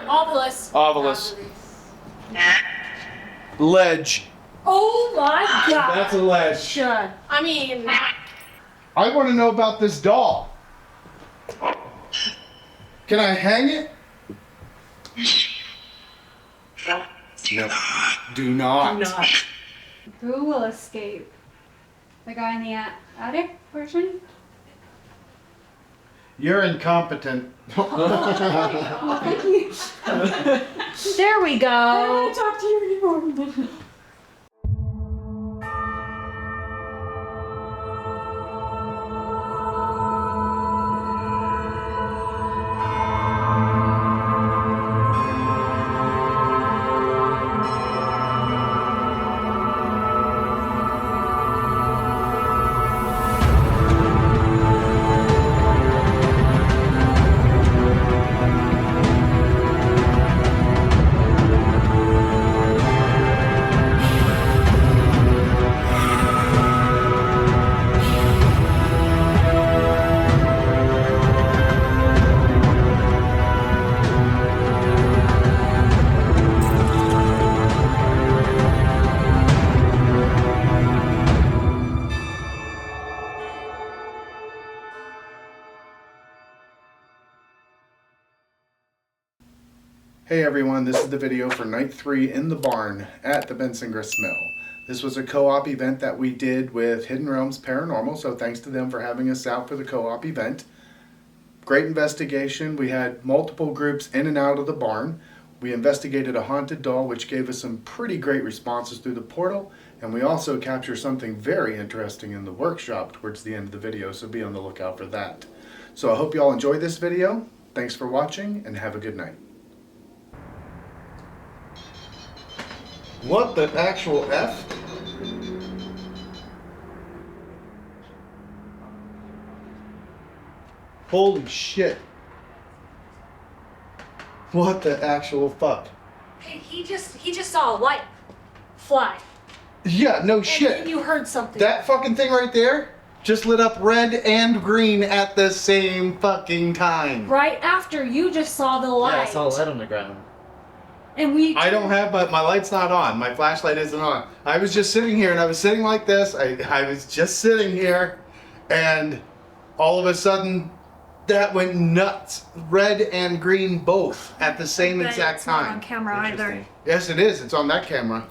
Ovilus. Ledge. Oh my god. That's a ledge. I mean, I want to know about this doll. Can I hang it? No. Do not. Who will escape? The guy in the attic portion? You're incompetent. Oh, thank you. there we I go. don't want to talk to you anymore. Hey everyone, this is the video for night 3 in the barn at the Benson Grist Mill. This was a co-op event that we did with Hidden Realms Paranormal, so thanks to them for having us out for the co-op event. Great investigation. We had multiple groups in and out of the barn. We investigated a haunted doll, which gave us some pretty great responses through the portal, and we also captured something very interesting in the workshop towards the end of the video, so be on the lookout for that. So I hope you all enjoyed this video. Thanks for watching, and have a good night. What the actual F? Holy shit. What the actual fuck? Hey, he just saw a light fly. Yeah, no And shit. then you heard something. That fucking thing right there just lit up red and green at the same fucking time. Right after you just saw the light. Yeah, I saw a light on the ground. And we. I don't have, but my light's not on. My flashlight isn't on. I was just sitting here and I was sitting like this. I was just sitting here and all of a sudden that went nuts. Red and green both at the same exact It's not on time. camera either. Yes, it is. It's on that camera.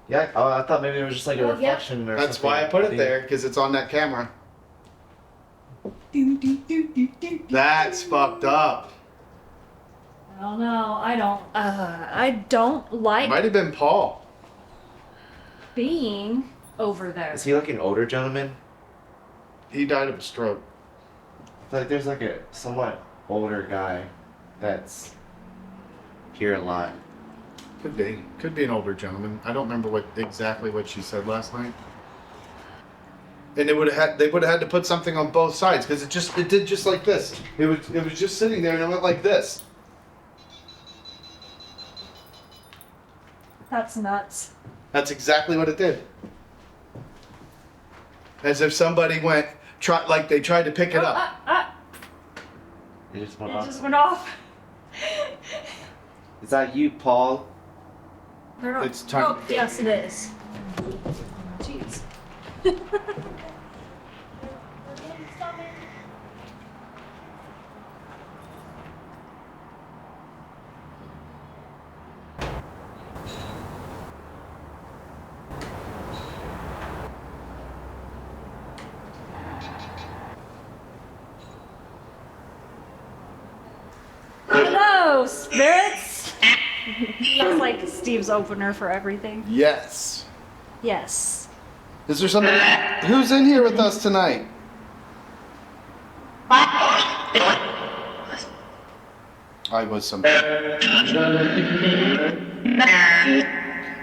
Yeah, I thought maybe it was just like a Oh, yeah. reflection or That's something. why I put it there, because it's on that camera. That's fucked up. I don't know. I don't like Might have been Paul. being over there. Is he like an older gentleman? He died of a stroke. I feel like there's like a somewhat older guy that's here a lot. Could be. Could be an older gentleman. I don't remember exactly what she said last night. And they would have had to put something on both sides because it did just like this. It was just sitting there and it went like this. That's nuts. That's exactly what it did. As if somebody they tried to pick it up. It just went It off. just went off. Is that you, Paul? They're not- It's time. Oh, yes, it is. Jeez. Hello, spirits. That's like Steve's opener for everything. Yes. Yes. Is there somebody who's in here with us tonight? I was somebody.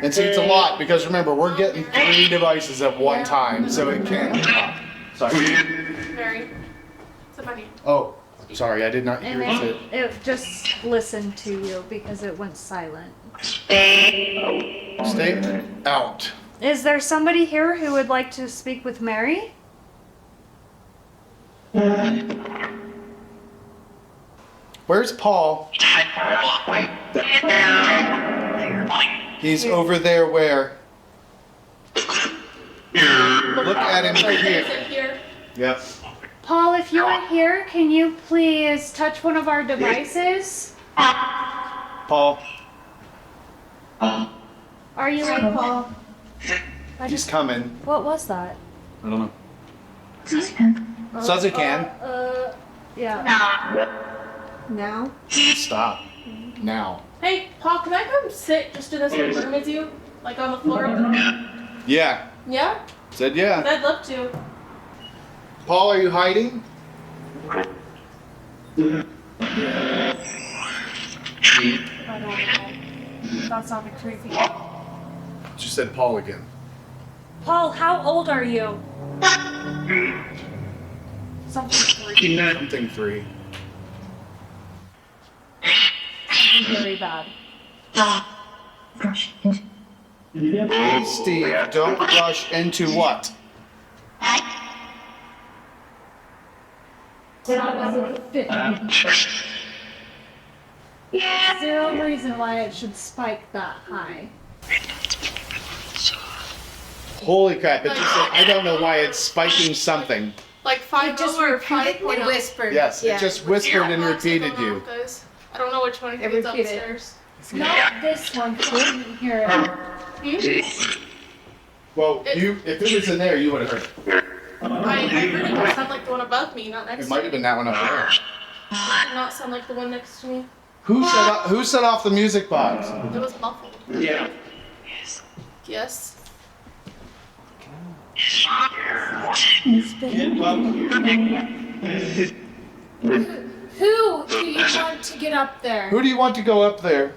And see, it's a lot because remember, we're getting 3 devices at one time, so it can't be hot. Sorry. Very. So funny. Oh, sorry, I did not hear And you then say it just listened to you because it went silent. Stay out. Is there somebody here who would like to speak with Mary? Where's Paul? He's over there where? Look at him here. Yep. Paul, if you are here, can you please touch one of our devices? Paul. Are you like Paul? He's coming. What was that? I don't know. Suzukan. Yeah. Now? Stop. Now. Hey, Paul, can I come sit just in this room with you? Like on the floor? Yeah. Yeah? Said yeah. I'd love to. Paul, are you hiding? I don't know. That sounded creepy. She said Paul again. Paul, how old are you? Something 3. Something 3. Something very bad. Steve, don't rush into what? Zero reason why it should spike that high. Holy crap, it just said, I don't know why it's spiking something. Like 5 or 5.0. Whispered. Yes, it just whispered and repeated you. I don't know which one It is repeated. upstairs. Not this one, because I didn't hear it. Well, if it was in there, you would have heard it. I heard it would sound like the one above me, not next It to might me. have been that one up there. It did not sound like the one next to me. Who set off the music box? It was muffled. Yeah. Yes. Who do you want to get up there? Who do you want to go up there?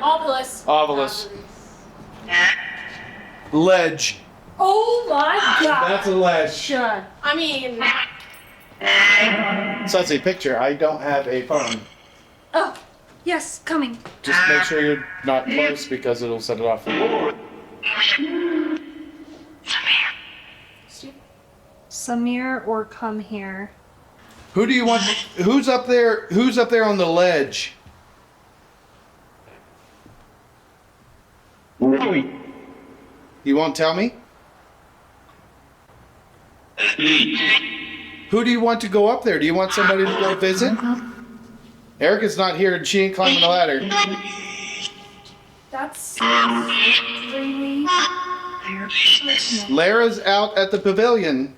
Obelisk. Ovilus. Ledge. Oh my god. That's a ledge. Should. I mean, So that's a picture. I don't have a phone. Oh, yes, coming. Just make sure you're not close because it'll set it off. Samir or come here. Who do you want? Who's up there? Who's up there on the ledge? You won't tell me? Who do you want to go up there? Do you want somebody to go visit? Erica's not here and she ain't climbing the ladder. That's extremely. Lara's out at the pavilion.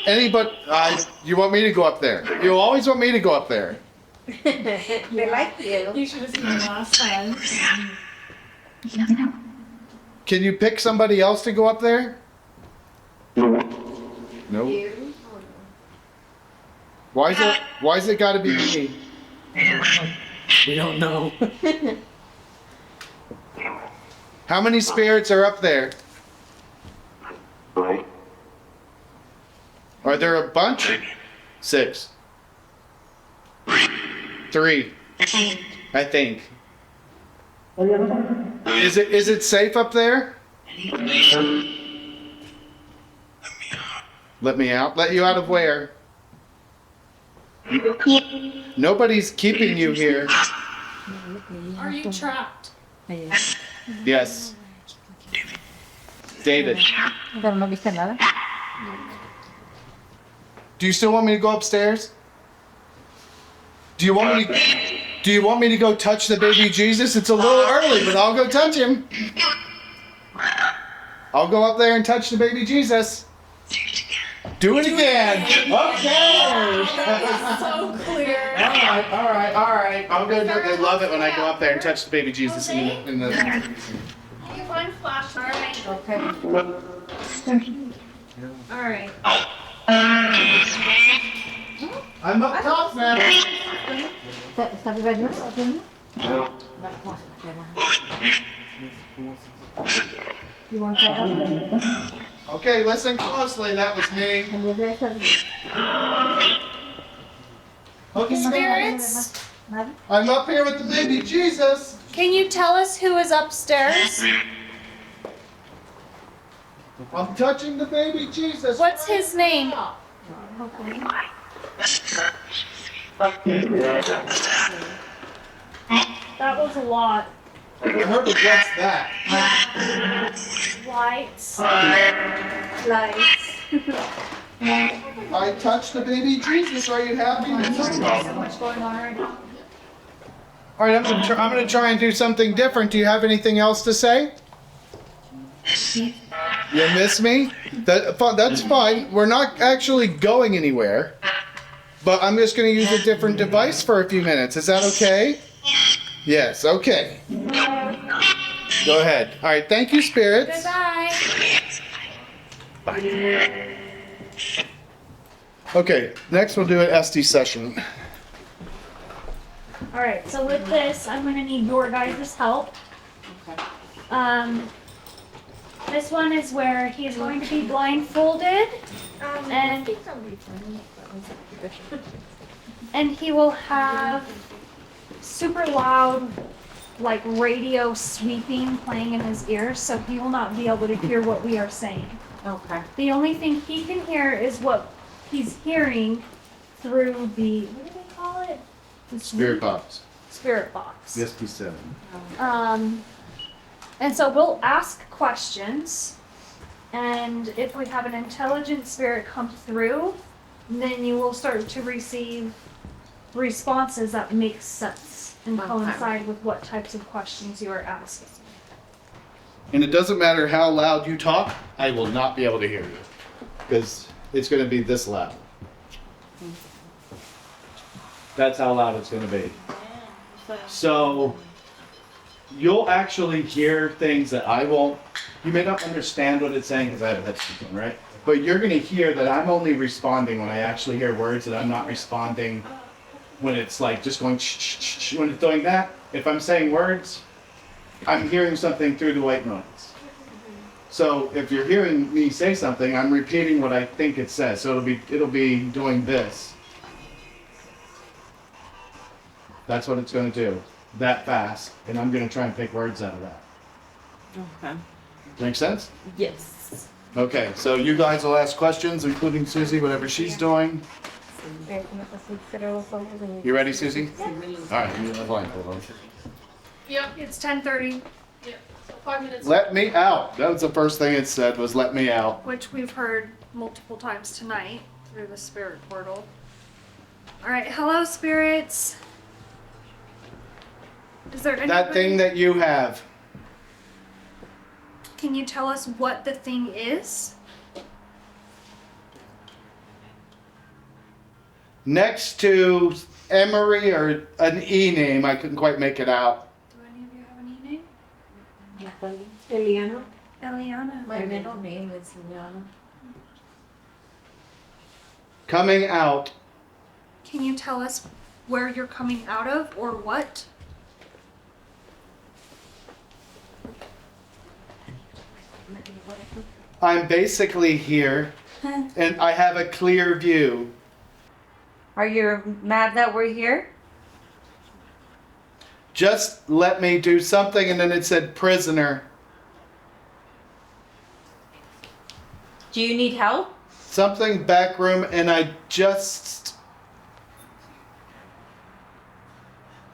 Anybody? You want me to go up there? You always want me to go up there. They like you. You should have seen it last time. Can you pick somebody else to go up there? No. You. Why's it gotta be me? We don't know. How many spirits are up there? Are there a bunch? 6. 3. I think. Is it safe up there? Let me out. Let you out of where? Nobody's keeping you here. Are you trapped? Yes. David. Pero no viste nada. Do you still want me to go upstairs? Do you want me to go touch the baby Jesus? It's a little early, but I'll go touch him. I'll go up there and touch the baby Jesus. Do it again. Okay. So clear. All right. I'll go do it. They love it when I go up there and touch the baby Jesus in the. you find flashlight. Okay. Alright. I'm up top now. ¿Está viva yo? You want to try Okay, listen closely. That was me. Okay, Spirits, I'm up here with the baby Jesus. can you tell us who is upstairs? I'm touching the baby Jesus. What's his name? hopefully. That was a lot. I heard what's that? Lights. Lights. I touched the baby Jesus. Are you happy? So much going on right now. All right, I'm gonna try and do something different. Do you have anything else to say? You miss me? That's fine. We're not actually going anywhere, but I'm just gonna use a different device for a few minutes. Is that okay? Yes. Okay. Go ahead. All right. Thank you, spirits. Goodbye. Bye. Okay. Next, we'll do an SD session. All right. So with this, I'm gonna need your guys' help. This one is where he's going to be blindfolded, and he will have super loud, like radio sweeping playing in his ears, so he will not be able to hear what we are saying. Okay. The only thing he can hear is what he's hearing through the, what do they call it? The Spirit box. Spirit box. Yes, he said. And so we'll ask questions, and if we have an intelligent spirit come through, then you will start to receive responses that make sense and coincide with what types of questions you are asking. And it doesn't matter how loud you talk, I will not be able to hear you. Because it's going to be this loud. That's how loud it's going to be. So, you'll actually hear things that I won't. You may not understand what it's saying because I have a headset on, right? But you're going to hear that I'm only responding when I actually hear words, that I'm not responding when it's like just going shh, shh, shh, shh. When it's doing that, if I'm saying words, I'm hearing something through the white noise. So if you're hearing me say something, I'm repeating what I think it says. So it'll be doing this. That's what it's going to do, that fast, and I'm going to try and pick words out of that. Okay. Make sense? Yes. Okay, so you guys will ask questions, including Susie, whatever she's doing. You ready, Susie? All right, you have blindfold on. Yep. It's 10:30, Yep. So 5 minutes. Let me out. That was the first thing it said, was let me out. which we've heard multiple times tonight through the spirit portal. All right, hello, spirits. Is there anybody? That thing that you have. Can you tell us what the thing is? Next to Emery or an E name, I couldn't quite make it out. Do any of you have an e-name? Eliana. Eliana. My middle name is Eliana. Coming out. Can you tell us where you're coming out of or what? I'm basically here, and I have a clear view. Are you mad that we're here? Just let me do something, and then it said prisoner. Do you need help? Something back room, and I just...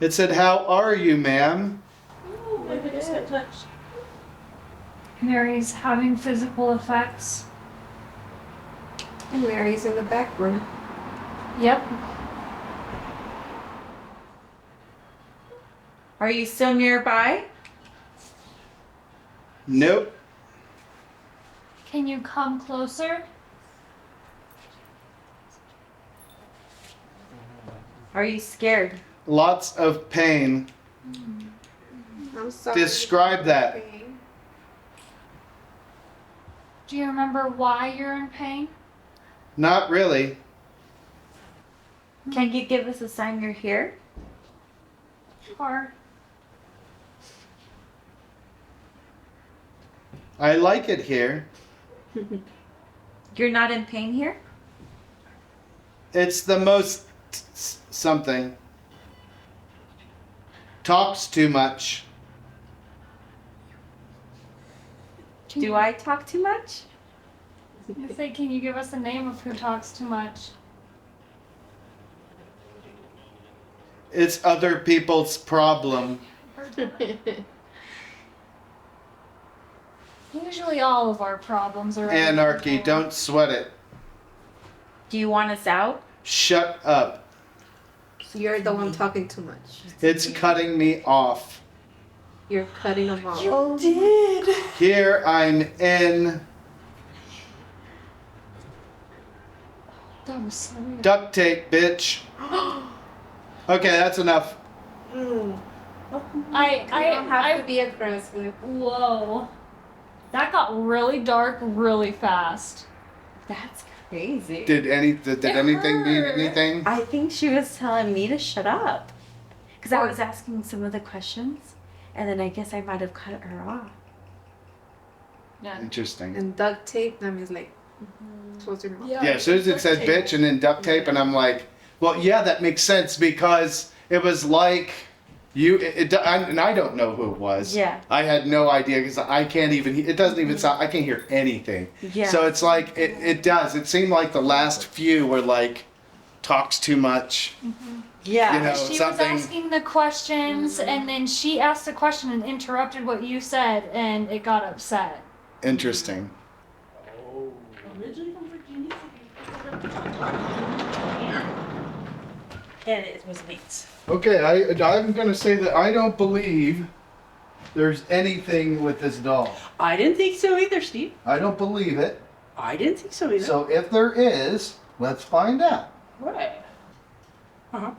It said, how are you, ma'am? Ooh, maybe I just got touched. Mary's having physical effects. And Mary's in the back room. Yep. Are you still nearby? Nope. Can you come closer? Are you scared? Lots of pain. I'm sorry. Describe that. Do you remember why you're in pain? Not really. Can you give us a sign you're here? Or I like it here. You're not in pain here? It's the most something. Talks too much. Do I talk too much? I say, can you give us a name of who talks too much? It's other people's problem. Usually all of our problems are Anarchy, don't sweat it. Do you want us out? Shut up. So you're the one talking too much. It's cutting me off. You're cutting them off. You did. Here I'm in. That was so weird. Duct tape, bitch. Okay, that's enough. You don't have to be aggressive. Whoa. That got really dark really fast. That's crazy. Did anything need anything? I think she was telling me to shut up. Because I was asking some of the questions, and then I guess I might have cut her off. Interesting. And duct tape, that means like, close your mouth. Yeah, as soon as it said bitch and then duct tape, and I'm like, well, yeah, that makes sense because it was like and I don't know who it was. Yeah. I had no idea because I can't even. It doesn't even sound. I can't hear anything. Yeah. So it's like it does. It seemed like the last few were like talks too much. Yeah. You know, She something. was asking the questions, and then she asked a question and interrupted what you said, and it got upset. Interesting. And it was neat. Okay, I'm gonna say that I don't believe there's anything with this doll. I didn't think so either, Steve. I don't believe it. I didn't think so either. So if there is, let's find out. Right. Uh-huh.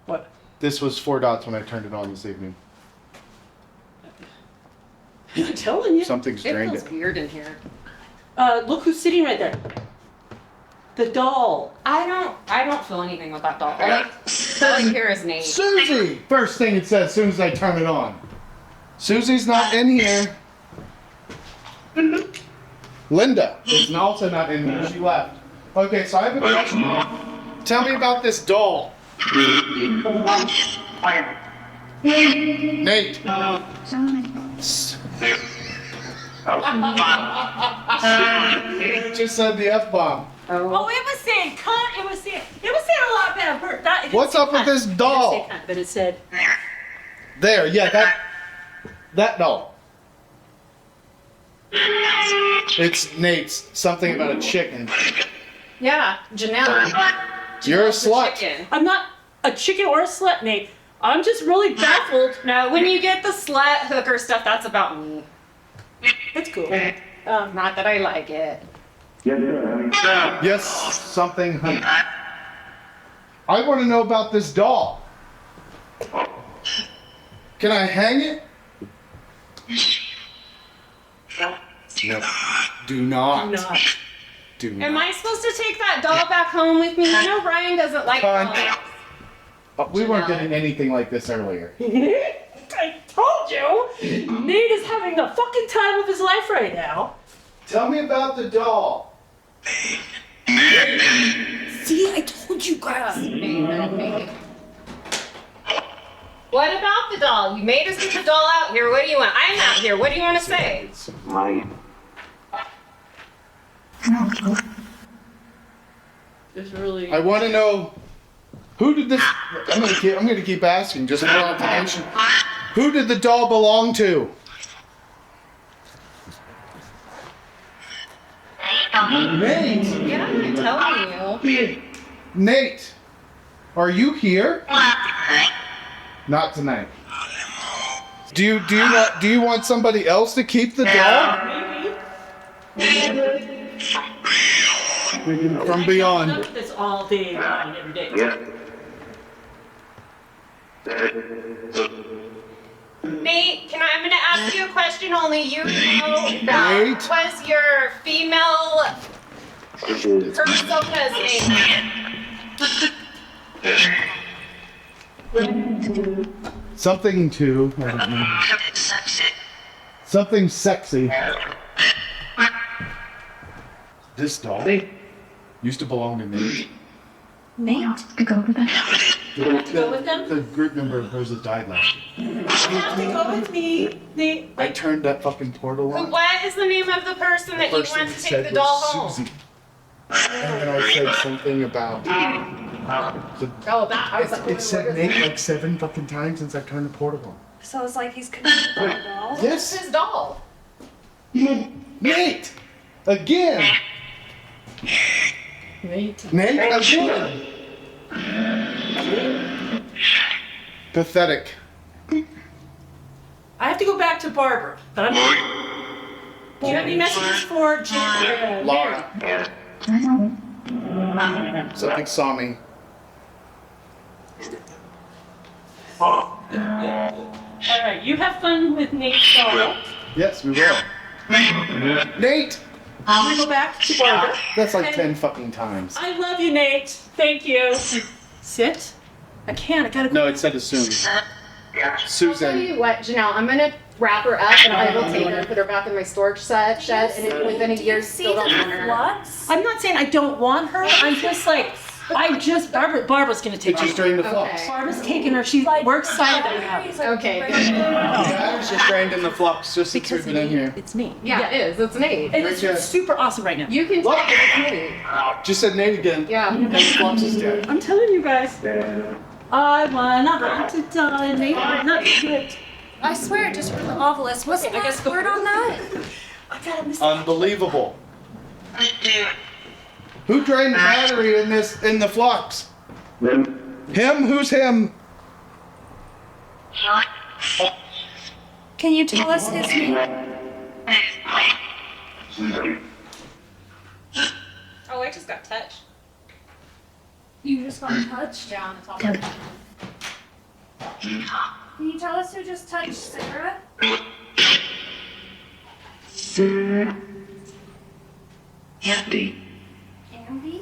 What? This was 4 dots when I turned it on this evening. I'm telling you. Something's drained it. weird in here. Look who's sitting right there. The doll. I don't feel anything with that doll. All I hear is Nate. Susie! First thing it says as soon as I turn it on. Susie's not in here. Linda is also not in here. She left. Okay, so I have a question. Tell me about this doll. Nate. Just said the F-bomb. Oh, it was saying cunt. It was saying a lot bad word. It didn't What's say up with cunt. this It didn't doll? say cunt, but it said. There, yeah, that doll. It's Nate's. Something about a chicken. Yeah, Janelle. You're a slut. Chicken. I'm not a chicken or a slut, Nate. I'm just really baffled. No, when you get the slut hooker stuff, that's about me. It's cool. Not that I like it. Yes, something. Honey. I want to know about this doll. Can I hang it? No. Do not. Not. Do not. Am I supposed to take that doll back home with me? I know Ryan doesn't like Cunt. dolls. Oh, we weren't getting anything like this earlier. I told you, Nate is having the fucking time of his life right now. Tell me about the doll. See, I told you guys. What about the doll? You made us get the doll out here. What do you want? I'm out here. What do you want to say? It's really. I want to know who did this. I'm gonna keep asking just for information. Who did the doll belong to? Nate. Yeah, I'm telling you. Nate, are you here? Not tonight. Do you want somebody else to keep the doll? From beyond. I've done this all day, long, every day. Nate, I'm gonna ask you a question only you know. Nate? What was your female persona's name? Something to. Something sexy. This doll used to belong to Nate. Nate? Go with them? The group member of hers that died last year. You have to go with me. I turned that fucking portal on. What is the name of the person that you First want thing to it take said the doll was home? Susie. And then I said something about Oh, that I was like, it said Nate like 7 fucking times since I turned the portal on. So it's like he's connected to the doll. Yes, his doll. Nate! Again! Nate again! Pathetic. I have to go back to Barbara. But do you have any messages for Jan? Laura. Something saw me. Alright, you have fun with Nate's doll. Yes, we will. Nate! I'm gonna go back to Barbara. That's like 10 fucking times. I love you, Nate. Thank you. Sit. I can't. I gotta go. No, it said assume. I'll tell Susan. you what, Janelle, I'm gonna wrap her up and I will take her and put her back in my storage shed and if within a year still don't want her. Flux? I'm not saying I don't want her. I'm just like, Barbara's gonna take It her. just drained the flux. Okay. Barbara's taking her. We're excited that we have her. Okay. Yeah, it's just drained in the flux just since we've been in here. It's Nate. Yeah, it is. It's Nate. And it's super awesome right now. You can Look. take it. It's Nate. Just said Nate again. Yeah. And the flux is dead. I'm telling you guys. I wanna to die, Nate. Not shit. I swear it just wrote the obelisk. What's the last word on that? I gotta miss Unbelievable. Who drained the battery in the flux? Him? Who's him? Can you tell us his name? Oh, I just got touched. You just got touched? Yeah, on the top. Can you tell us who just touched Sarah? Andy. Andy?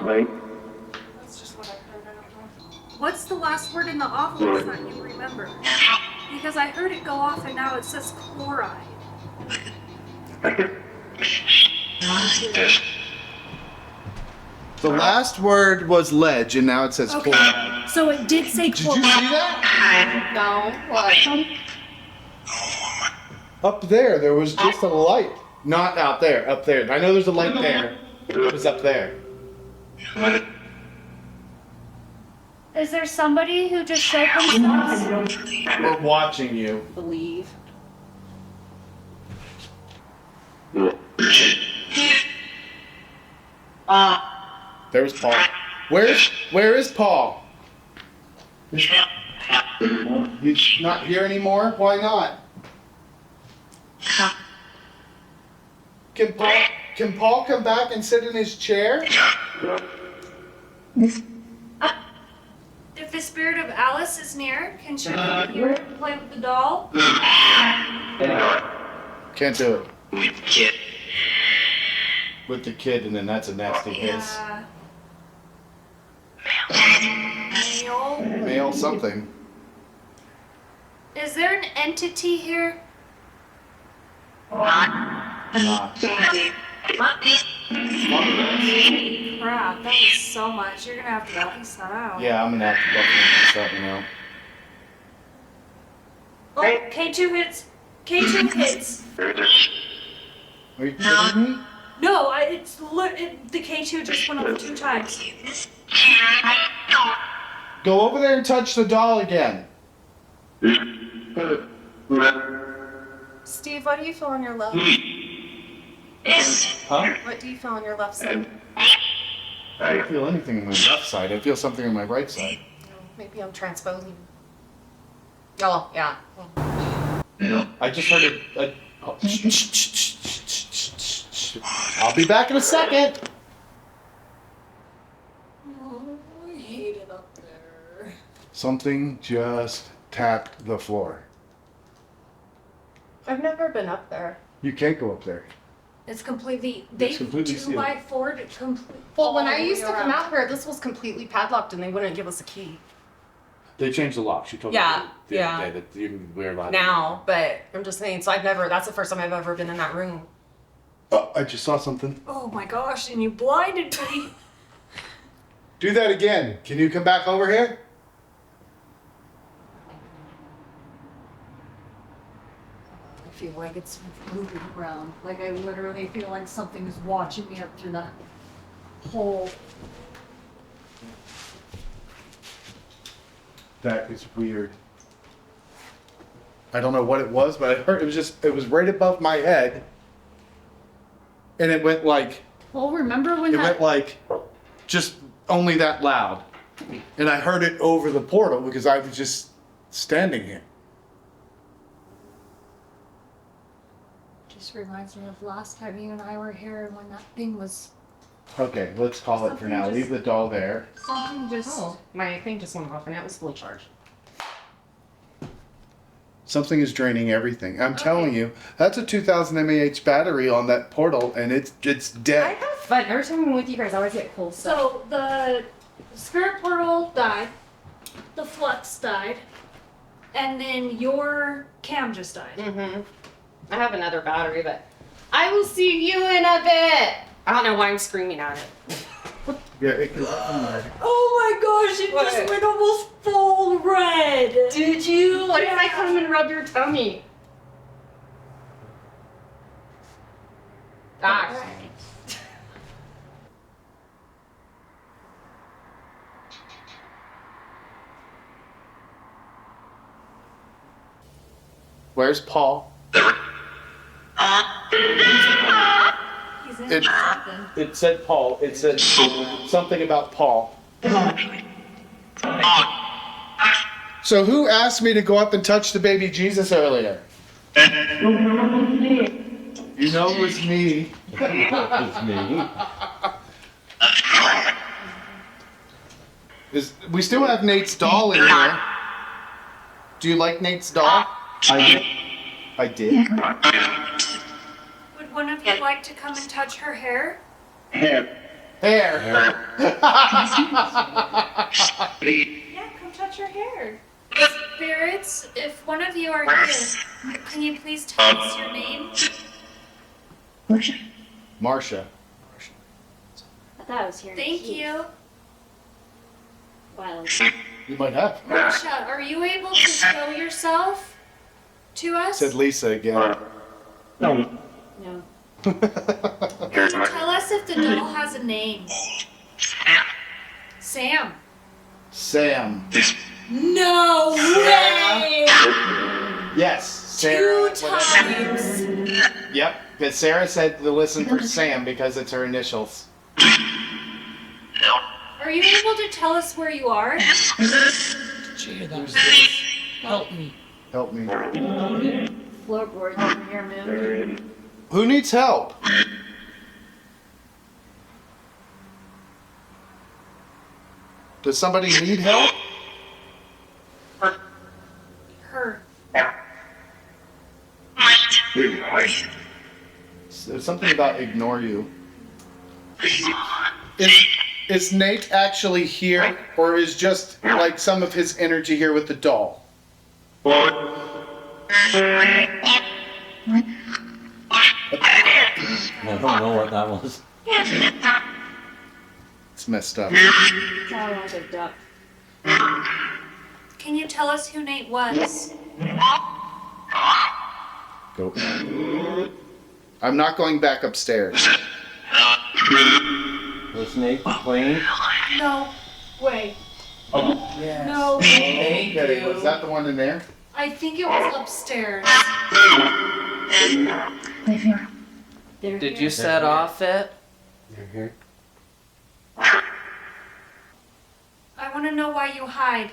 Right. That's just what I heard. I don't know. What's the last word in the obelisk that you remember? Because I heard it go off and now it says chloride. The last word was ledge, and now it says Okay. chloride. So it did say Did you chloride. see that? No, what? Up there was just a light. Not out there, up there. I know there's a light there. It was up there. Is there somebody who just showed themselves? We're watching you. believe. There's Paul. Where is Paul? He's not here anymore? Why not? Can Paul come back and sit in his chair? If the spirit of Alice is near, can she come here and play with the doll? Can't do it. With the kid, and then that's a nasty hiss. Male. Male something. Is there an entity here? Not. Crap, that was so much. You're gonna have to piece that out. Yeah, I'm gonna have to look this up, you know. Oh, K2 hits. K2 hits. Are you kidding me? No, the K2 just went off 2 times. Go over there and touch the doll again. Steve, what do you feel on your left? Huh? What do you feel on your left side? I don't feel anything on my left side. I feel something on my right side. Maybe I'm transposing. Oh, yeah. I just heard I'll be back in a second. I hate it up there. Something just tapped the floor. I've never been up there. You can't go up there. It's completely. They completely 2x4 to complete. Well, when I used to come out here, this was completely padlocked and they wouldn't give us a key. They changed the lock. She told Yeah, me the yeah. other day that we're allowed. Now, but I'm just saying, so that's the first time I've ever been in that room. Oh, I just saw something. Oh my gosh, and you blinded me. Do that again. Can you come back over here? I feel like it's moving around. Like I literally feel like something is watching me up through that hole. That is weird. I don't know what it was, but I heard it was right above my head. And it went like, Well, remember when just only that loud. And I heard it over the portal because I was just standing here. Just reminds me of last time you and I were here when that thing was. Okay, let's call it for now. Leave the doll there. Something just. Oh, my thing just went off and it was fully charged. Something is draining everything. I'm telling you, that's a 2000 mAh battery on that portal, and it's I dead. have fun. Every time I'm with you guys, I always get cool stuff. So the spirit portal died, the flux died, and then your cam just died. Mm-hmm. I have another battery, but I will see you in a bit. I don't know why I'm screaming at it. Yeah, it can from there. Oh my gosh, it just went almost full red. Did you? What if I come and rub your tummy? Gosh. Where's Paul? He's in It, something. it said Paul. It said something about Paul. So who asked me to go up and touch the baby Jesus earlier? You know it was me. We still have Nate's doll in here. Do you like Nate's doll? I did. Would one of you like to come and touch her hair? Hair. Yeah, come touch her hair. Spirits, if one of you are here, can you please tell us your name? Marsha. I thought I was hearing Thank keys. you. Wow. You might have. Marsha, are you able to show yourself to us? Said Lisa again. No. Could you tell us if the doll has a name? Sam. Sam. No way! Yes. Sarah. Two times. Yep. Because Sarah said to listen for Sam because it's her initials. Are you able to tell us where you are? Help me. Help me. Floorboards over here moving. Who needs help? Does somebody need help? Her. There's something about ignore you. Is Nate actually here, or is just like some of his energy here with the doll? I don't know what that was. It's messed up. Sound like a duck. Can you tell us who Nate was? Go. I'm not going back upstairs. Was Nate clean? No way. Yes. No. Okay, was that the one in there? I think it was upstairs. Did you set off it? You're here. I want to know why you hide.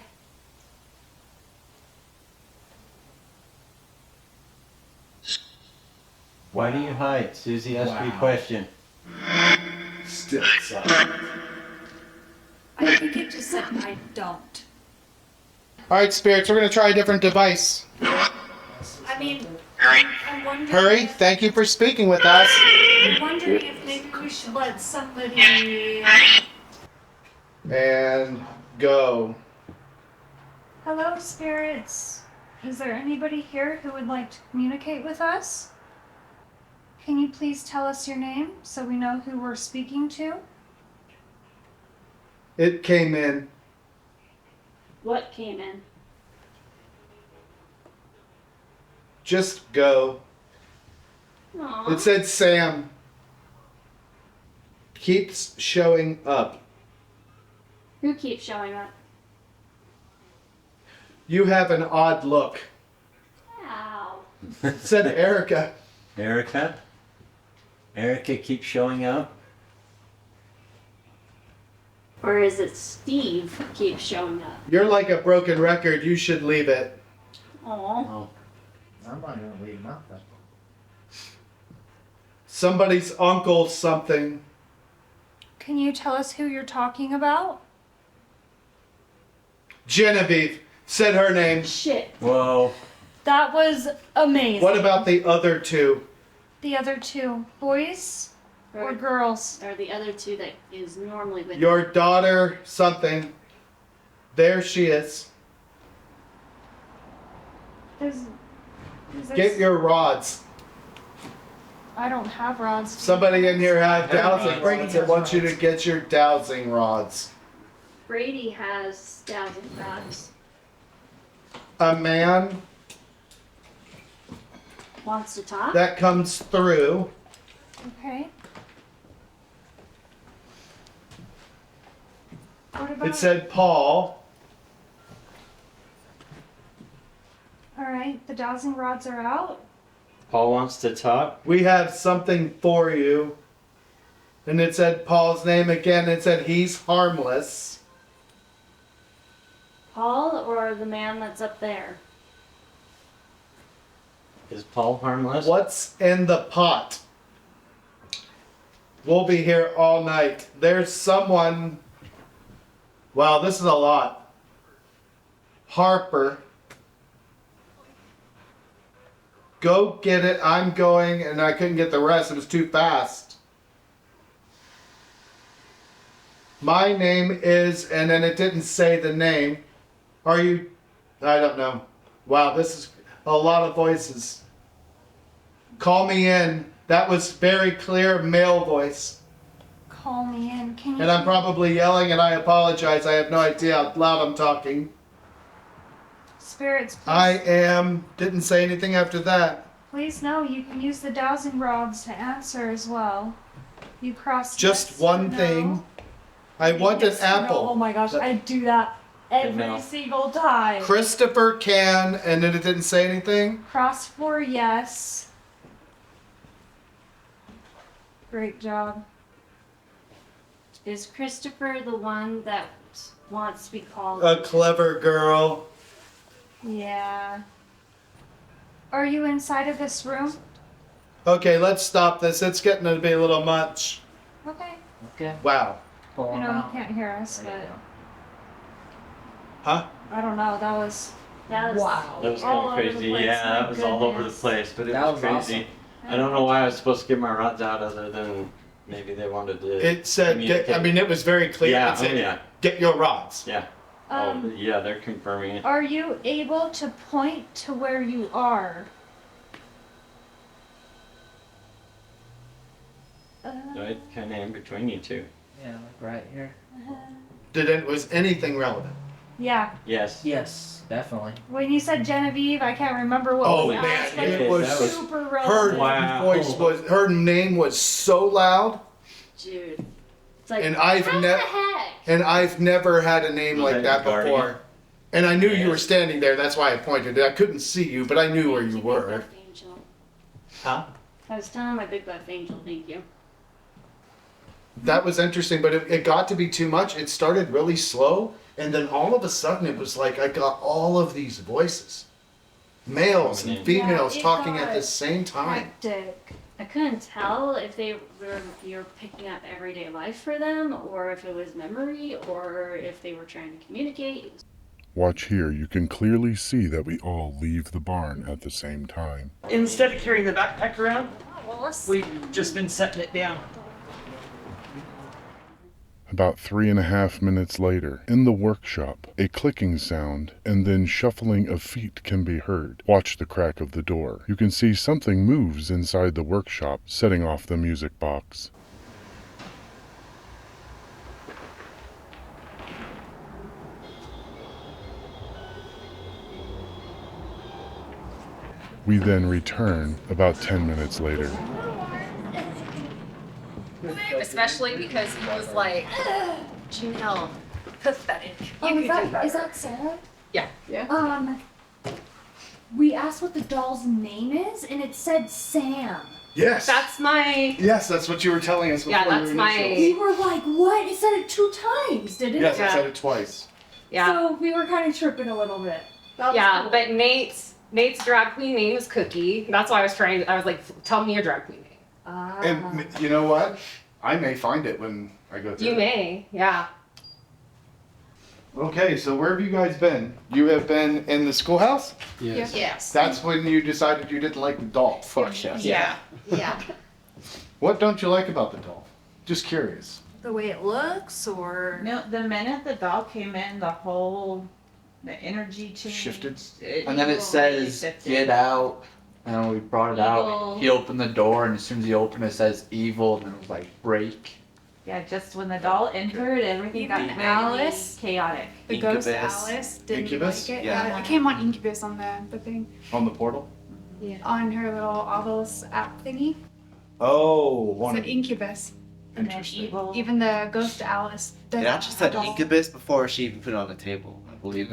Why do you hide? Susie asked me a question. Still silent. I think it just said I don't. Alright, spirits, we're going to try a different device. I mean, I'm wondering. Hurry, thank you for speaking with us. I'm wondering if maybe we should let somebody. And go. Hello, spirits. Is there anybody here who would like to communicate with us? Can you please tell us your name so we know who we're speaking to? It came in. What came in? Just go. Aww. It said Sam. Keeps showing up. Who keeps showing up? You have an odd look. Ow. It said Erica. Erica? Erica keeps showing up? Or is it Steve keeps showing up? You're like a broken record. You should leave it. Aw. Oh. I'm not gonna leave nothing. Somebody's uncle something. Can you tell us who you're talking about? Genevieve said her name. Shit. Whoa. That was amazing. What about the other two? the other two? Boys or girls? Or the other two that is normally with Your daughter something. There she is. Is Get your rods. I don't have rods. Somebody in here had dowsing rods. I want you to get your dowsing rods. Brady has dowsing rods. A man Wants to talk? that comes through. Okay. What about? It said Paul. All right, the dowsing rods are out. Paul wants to talk. We have something for you. And it said Paul's name again. It said he's harmless. Paul or the man that's up there? Is Paul harmless? What's in the pot? We'll be here all night. There's someone. Wow, this is a lot. Harper. Go get it. I'm going, and I couldn't get the rest. It was too fast. My name is, and then it didn't say the name. Are you? I don't know. Wow, this is a lot of voices. Call me in. That was very clear male voice. Call me in. Can you? And I'm probably yelling, and I apologize. I have no idea how loud I'm talking. Spirits, please. I am. Didn't say anything after that. Please know you can use the dowsing rods to answer as well. You cross. Just yes one or no. thing. I want an Yes or no. apple. Oh my gosh, I do that every No. single time. Christopher can, and then it didn't say anything. Cross for yes. Great job. Is Christopher the one that wants to be called? A clever girl. Yeah. Are you inside of this room? Okay, let's stop this. It's getting to be a little much. Okay. Okay. Wow. I know he can't hear us, but Huh? I don't know. That was Wow. That was All kind over of the crazy. place, Yeah, my that was all over the goodness. place, but it That was was crazy. awesome. I don't know why I was supposed to get my rods out other than maybe they wanted to. It said, communicate. I mean, it was very clear. Yeah, It said, oh, yeah. get your rods. Yeah. Um, Oh, yeah, they're confirming it. Are you able to point to where you are? Right, kind of in between you two. Yeah, like right here. Was anything relevant? Yeah. Yes. Yes, definitely. When you said Genevieve, I can't remember what Oh, was man, asked, but it it was was super Her relevant. Wow. voice was, her name was so loud, Dude. It's like, and I've how the never, heck? and I've never had a name Was like that that your before. guardian? And I knew you Yes. were standing there. That's why I pointed. I couldn't see you, but I knew where you Thank were. Big Buff Angel. Huh? I was telling my Big Buff Angel, thank you. That was interesting, but it got to be too much. It started really slow, and then all of a sudden it was like I got all of these voices. Males and females Yeah, it talking at got the same time. Hectic. I couldn't tell if they were you're picking up everyday life for them, or if it was memory, or if they were trying to communicate. Watch here, you can clearly see that we all leave the barn at the same time. Instead of carrying the backpack around, Wallace. we've just been setting it down. About 3.5 minutes later, in the workshop, a clicking sound and then shuffling of feet can be heard. Watch the crack of the door. You can see something moves inside the workshop, setting off the music box. We then return about 10 minutes later. Especially because he was like, Janelle, pathetic. Is that Sarah? Yeah. We asked what the doll's name is, and it said Sam. Yes. That's my. Yes, that's what you were telling us before. Yeah, that's your my. initials. We were like, what? It said it 2 times, didn't it? Yes, I said it twice. Yeah. So we were kind of tripping a little bit. Yeah, but Nate's drag queen name is Cookie. That's why I was like, tell me your drag queen name. And you know what? I may find it when I go through. You may, yeah. Okay, so where have you guys been? You have been in the schoolhouse? Yes. Yes. That's when you decided you didn't like the doll. Fuck yes. Yeah. Yeah. What don't you like about the doll? Just curious. The way it looks, or No, the minute the doll came in, the energy changed. Shifted? And then it says, get out. And we brought it out. He opened the door, and as soon as he opened it, it says evil, and it was like break. Yeah, just when the doll entered, everything got Even very Alice? chaotic. The ghost Incubus. Alice didn't Incubus? like it. Yeah. It came on Incubus on the thing. On the portal? On her little Ovilus app thingy. Oh, It's an Incubus. And then Interesting. evil. Even the ghost Alice. The It actually said doll. incubus before she even put it on the table, I believe.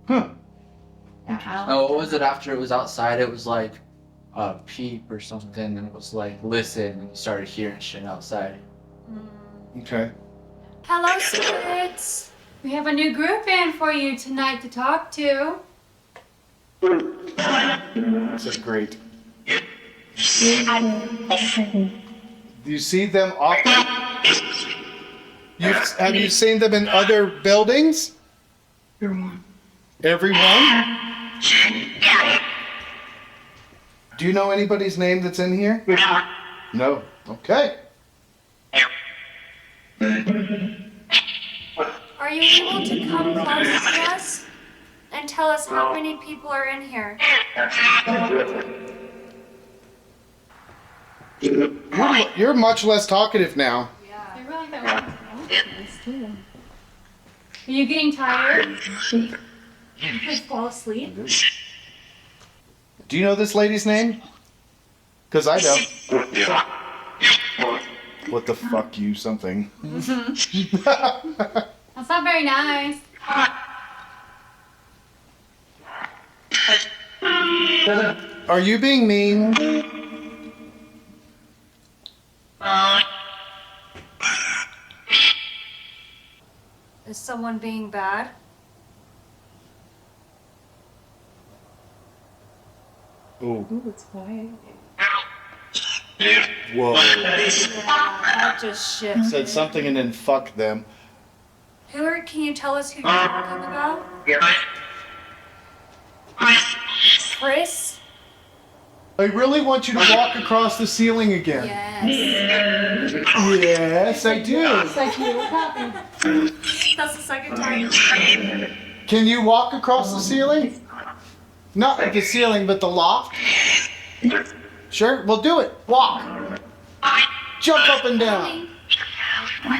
Huh. Yeah, Oh, what was it after it was outside? It was like a peep or something, and it was like, listen, and you started hearing shit outside. Okay. Hello, spirits. We have a new group in for you tonight to talk to. This is great. Do you see them often? Have you seen them in other buildings? Everyone? Do you know anybody's name that's in here? No. Okay. are you able to come close to us and tell us how many people are in here? You're much less talkative now. I really thought Are you getting tired? You could fall asleep. Do you know this lady's name? Because I don't. What the fuck, you something? That's not very nice. Are you being mean? Is someone being bad? Ooh. it's quiet. Whoa. That just shit. Said something and then fuck them. Hillary, can you tell us who you're talking about? Chris? I really want you to walk across the ceiling again. Yes. Yes, I do. What happened? That's the second time. Can you walk across the ceiling? Not the ceiling, but the loft. Sure, we'll do it. Walk. Jump up and down. Come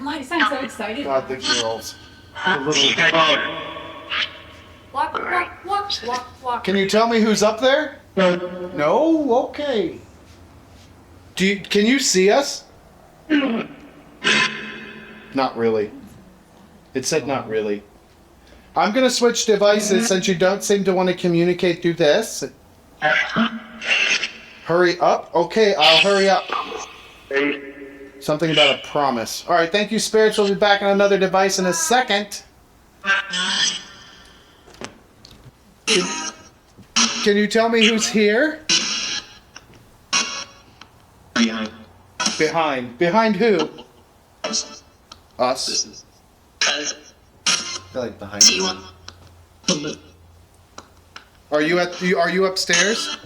on, you sound so excited. God, the girls. The little... Walk, walk, walk, walk, walk. Can you tell me who's up there? No? Okay. Can you see us? Not really. It said not really. I'm going to switch devices since you don't seem to want to communicate through this. Hurry up? Okay, I'll hurry up. Something about a promise. All right, thank you, spirits. We'll be back on another device in a second. Can you tell me who's here? Behind. Behind who? Us. I feel like behind you. Are you upstairs?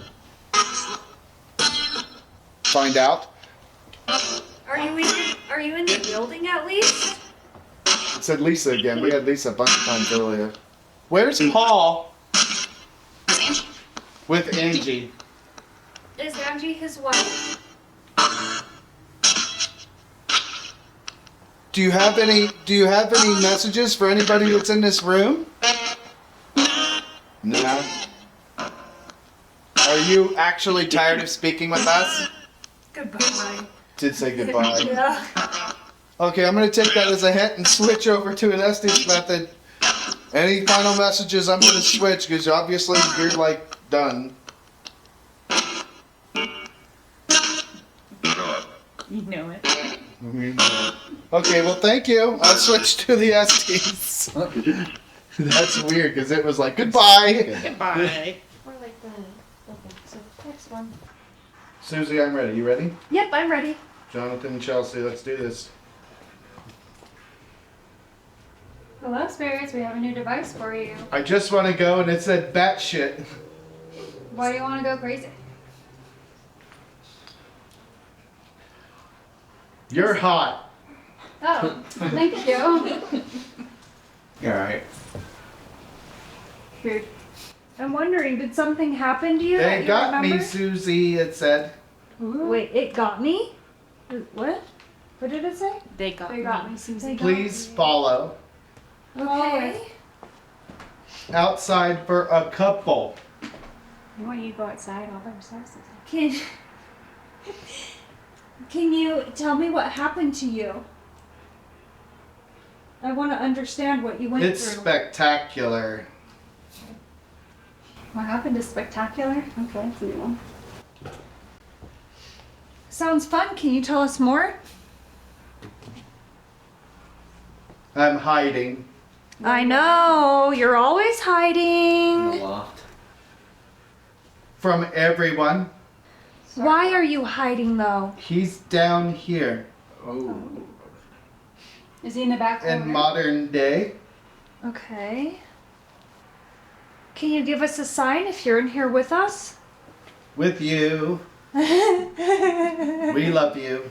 find out. Are you in the building at least? It said Lisa again. We had Lisa a bunch of times earlier. Where's Paul? With Angie. Is Angie his wife? Do you have any messages for anybody that's in this room? No. Are you actually tired of speaking with us? Goodbye. Did say goodbye. Yeah. Okay, I'm gonna take that as a hint and switch over to an Estes method. Any final messages? I'm gonna switch because obviously you're like done. You know it. Okay, well thank you. I'll switch to the Estes. That's weird because it was like goodbye. Goodbye. Or like the so next one. Susie, I'm ready. You ready? Yep, I'm ready. Jonathan and Chelsea, let's do this. Hello, spirits. We have a new device for you. I just want to go and it said batshit. Why do you want to go crazy? You're hot. Oh, thank you. Alright. Weird. I'm wondering, did something happen to you? that They you got me, remember? Susie, it said. Wait, it got me? What? What did it say? They got They got me, Susie. Please follow. Okay. Outside for a couple. You want you to go outside all by yourself? Can you tell me what happened to you? I want to understand what you went It's through. spectacular. What happened is spectacular. Okay, that's a new one. Sounds fun. Can you tell us more? I'm hiding. I know. You're always hiding. Loft. From everyone. Why are you hiding though? He's down here Oh. Is he in the back corner? in modern day. Okay. Can you give us a sign if you're in here with us? With you. We love you.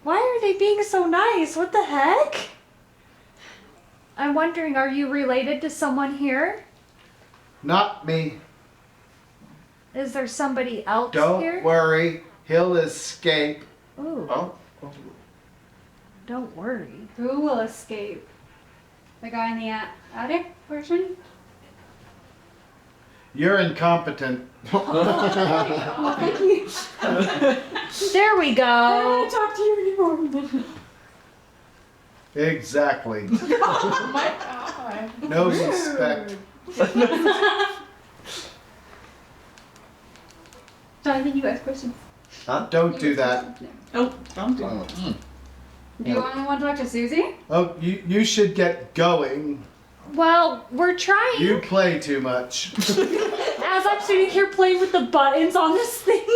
Why are they being so nice? What the heck? I'm wondering, are you related to someone here? Not me. Is there somebody else Don't here? worry. He'll escape. Ooh, Oh. don't worry. Who will escape? The guy in the attic portion? You're incompetent. Oh, thank you. There we I go. don't want to talk to you anymore. Exactly. Oh my god. No respect. Jonathan, you ask questions. Don't do that. Oh, don't do Oh. that. Do you only want to talk to Susie? Oh, you should get going. Well, we're trying. You play too much. As I'm sitting here playing with the buttons on this thing.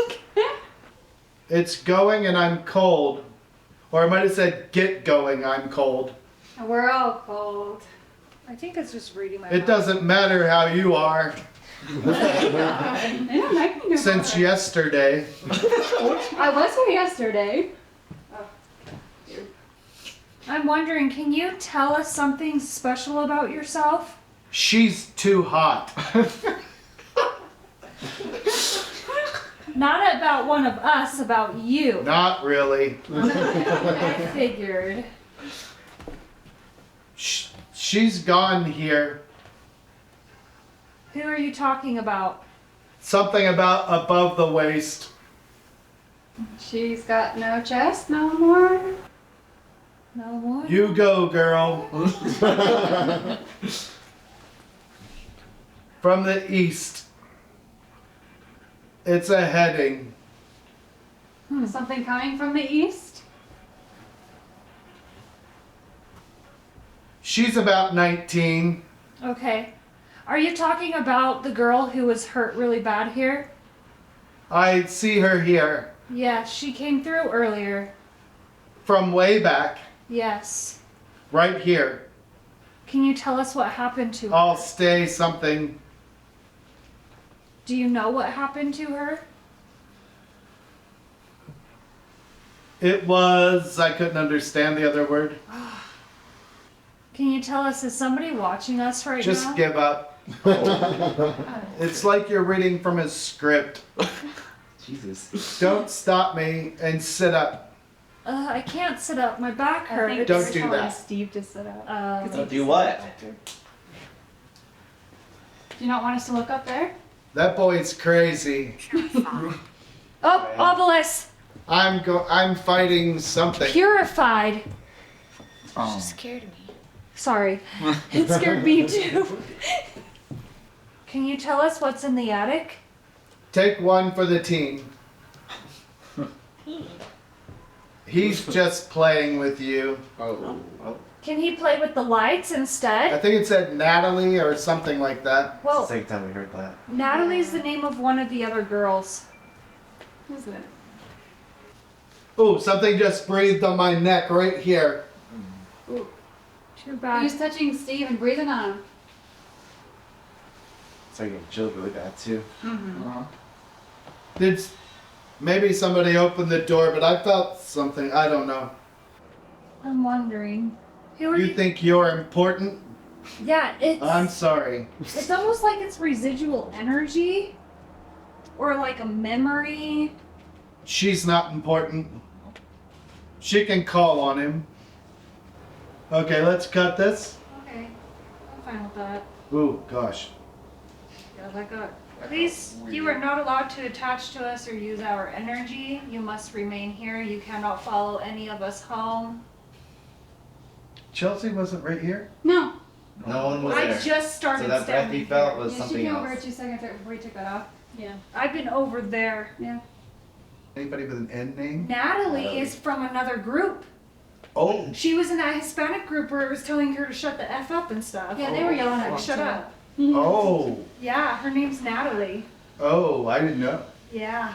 It's going and I'm cold. Or I might have said get going, I'm cold. We're all cold. I think it's just reading my It doesn't matter how you are. I don't like me no Since more. yesterday. I was here yesterday. I'm wondering, can you tell us something special about yourself? She's too hot. Not about one of us, about you. Not really. I figured. She's gone here. Who are you talking about? Something about above the waist. She's got no chest no more. No more? You go, girl. From the east. It's a heading. Something coming from the east? She's about 19. Okay. Are you talking about the girl who was hurt really bad here? I see her here. Yeah, she came through earlier. From way back. Yes. Right here. Can you tell us what happened to her? I'll stay something. Do you know what happened to her? It was, I couldn't understand the other word. Can you tell us, is somebody watching us right now? Just give up. It's like you're reading from a script. Jesus. Don't stop me and sit up. I can't sit up. My back hurts. Don't do that. Steve to sit up. Don't do what? Do you not want us to look up there? That boy's crazy. Oh, Obelisk! I'm fighting something. Purified. Oh. Scared me. Sorry. It scared me too. Can you tell us what's in the attic? Take one for the team. He's just playing with you. Oh. Can he play with the lights I instead? think it said Natalie or something like that. It's Well, the second time we heard that. Natalie's the name of one of the other girls. Who's it? Ooh, something just breathed on my neck right here. Too bad. Who's touching Steve and breathing on him? It's like getting chilled really bad too. Did maybe somebody opened the door, but I felt something. I don't know. I'm wondering. Who are You you? think you're important? Yeah, I'm sorry. it's almost like it's residual energy, or like a memory. She's not important. She can call on him. Okay, let's cut this. Okay, I'm fine with that. Ooh, gosh. Yeah, that got. Please, you are not allowed to attach to us or use our energy. You must remain here. You cannot follow any of us home. Chelsea wasn't right here? No. No one was I there. just started So that breath standing he felt here. was Yeah, she something came over else. 2 seconds before we took that off. Yeah. I've been over there. Yeah. Anybody with an N name? Natalie is from another group. Oh, She was in that Hispanic group where it was telling her to shut the F up and stuff. Yeah, they were yelling at Like, me shut too. up. oh, Yeah, her name's Natalie. oh, I didn't know. Yeah.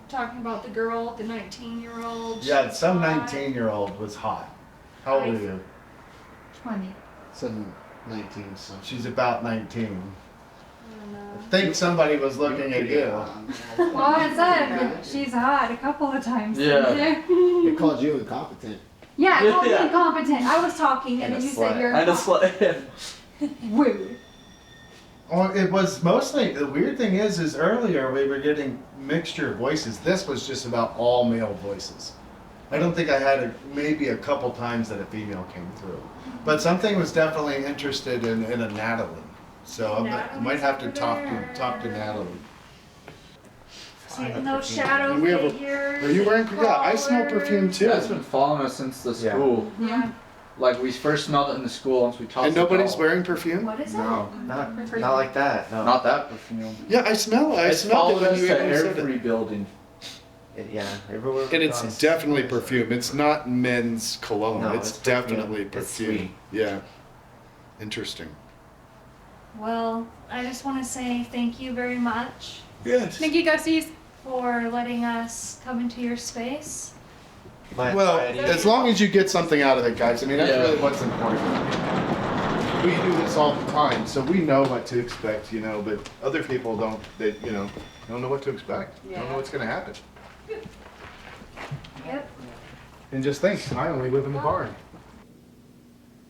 Talking about the girl, the 19-year-old. Yeah, some hot. 19-year-old was hot. How old are you? 20. Some 19 so. She's about 19. I don't know. I think somebody was looking at you. Well, I said she's hot a couple of times. Yeah. They called you incompetent. Yeah, I called you Yeah. incompetent. I was talking and And then a you said slut. you're And a slut. Rude. Oh, it was mostly, the weird thing is earlier we were getting mixture of voices. This was just about all male voices. I don't think I had maybe a couple times that a female came through. But something was definitely interested in a Natalie. So I might have to talk to Natalie. See, no shadow And we have a- figures. Are you wearing, and yeah, I smell collars. perfume too. That's been following us since the Yeah. school. Yeah. Like we first smelled it in the school once we tossed And nobody's it wearing perfume? What is No, Not like that. No. not that perfume. Yeah, I smell it. I It's smelled it followed when us you to said it. every building. Yeah, everywhere. And it's across- definitely perfume. It's not men's cologne. No, it's it's definitely perfume. It's perfume. sweet. Yeah. Interesting. Well, I just want to say thank you very much Yes. Thank you, Ghosties. for letting us come into your space. My Well, anxiety- as long as you get something out of it, guys. I mean, that's Yeah. really what's important. We do this all the time, so we know what to expect, you know, but other people don't, they, you know, don't know what to expect. Don't know what's going to happen. Yep. And just think, I only live in the barn.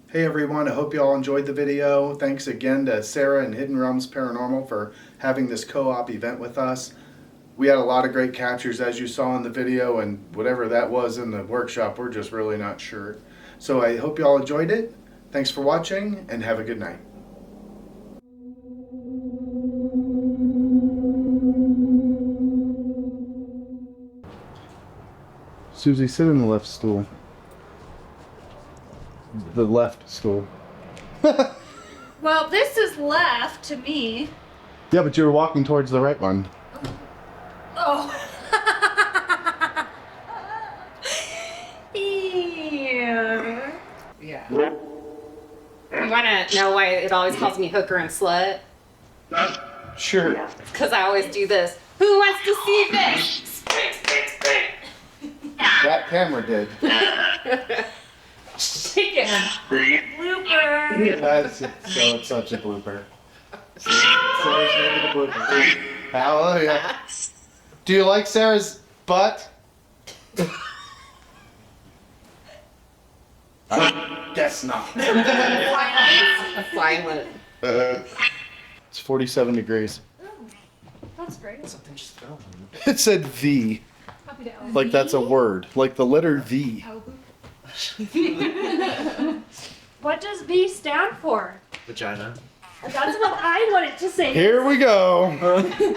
Hey everyone, I hope you all enjoyed the video. Thanks again to Sarah and Hidden Realms Paranormal for having this co-op event with us. We had a lot of great captures as you saw in the video, and whatever that was in the workshop, we're just really not sure. So I hope you all enjoyed it. Thanks for watching, and have a good night. Susie, sit in the left stool. The left stool. Well, this is left to me. Yeah, but you were walking towards the right one. Oh. Ew. Yeah. You want to know why it always calls me hooker and slut? Sure. Because I always do this. Who wants to see this? That camera did. Take it. Blooper. That's so it's such a blooper. Sarah's name of the blooper. Hallelujah. Do you like Sarah's butt? I guess not. Silent. It's 47 degrees. That's great. Something just fell. It said the. Like that's a word. Like the letter V. What does V stand for? Vagina. That's what I wanted to say. Here we go.